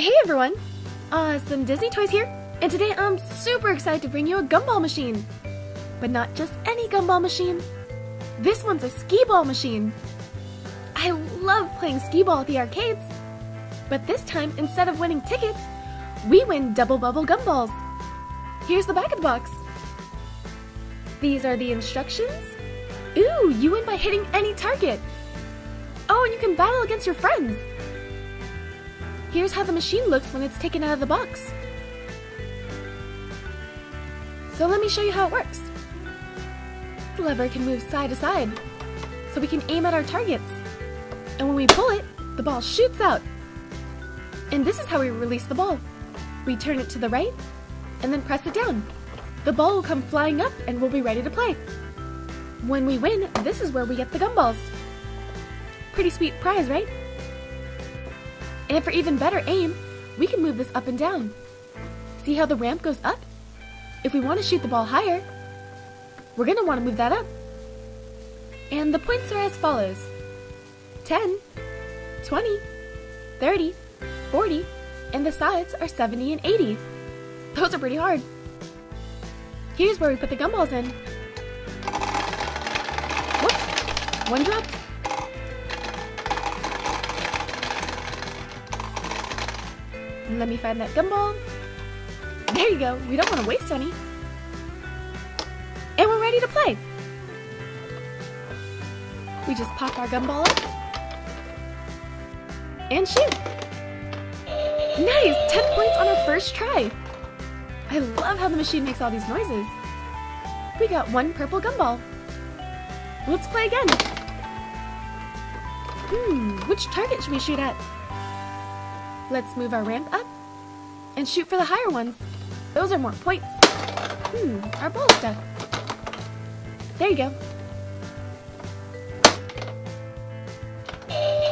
Hey everyone! Some Disney Toys here, and today I'm super excited to bring you a gumball machine. But not just any gumball machine. This one's a skee ball machine. I love playing skee ball at the arcades, but this time, instead of winning tickets, we win Dubble Bubble Gumballs. Here's the back of the box. These are the instructions. Ooh, you win by hitting any target. Oh, and you can battle against your friends. Here's how the machine looks when it's taken out of the box. So let me show you how it works. The lever can move side to side, so we can aim at our targets. And when we pull it, the ball shoots out. And this is how we release the ball. We turn it to the right, and then press it down. The ball will come flying up and we'll be ready to play. When we win, this is where we get the gumballs. Pretty sweet prize, right? And for even better aim, we can move this up and down. See how the ramp goes up? If we want to shoot the ball higher, we're going to want to move that up. And the points are as follows: 10, 20, 30, 40, and the sides are 70 and 80. Those are pretty hard. Here's where we put the gumballs in. Whoops, one dropped. Let me find that gumball. There you go, we don't want to waste any. And we're ready to play. We just pop our gumball up and shoot. Nice, 10 points on our first try. I love how the machine makes all these noises. We got one purple gumball. Let's play again. Which target should we shoot at? Let's move our ramp up and shoot for the higher ones. Those are more points. Our ball's stuck. There you go.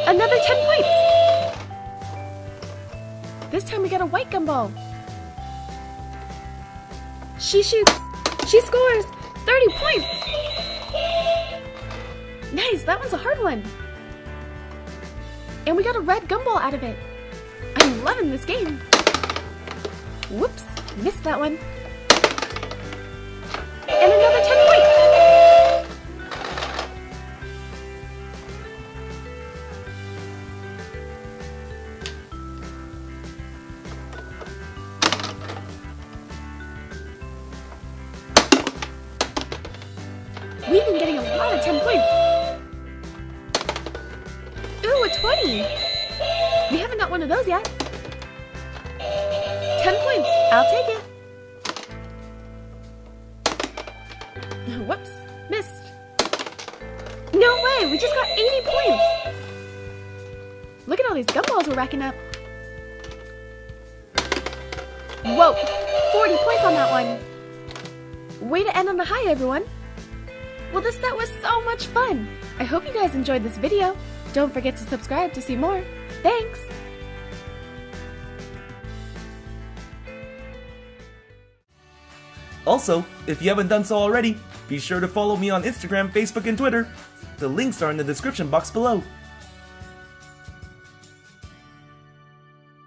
Another 10 points. This time we got a white gumball. She shoots. She scores. 30 points. Nice, that one's a hard one. And we got a red gumball out of it. I'm loving this game. Whoops, missed that one. And another 10 points. We've been getting a lot of 10 points. Ooh, a 20. We haven't got one of those yet. 10 points. I'll take it. Whoops. Missed. No way. We just got 80 points. Look at all these gumballs we're racking up. Whoa. 40 points on that one. Way to end on a high, everyone. Well, this set was so much fun. I hope you guys enjoyed this video. Don't forget to subscribe to see more. Thanks! Also, if you haven't done so already, be sure to follow me on Instagram, Facebook, and Twitter. The links are in the description box below.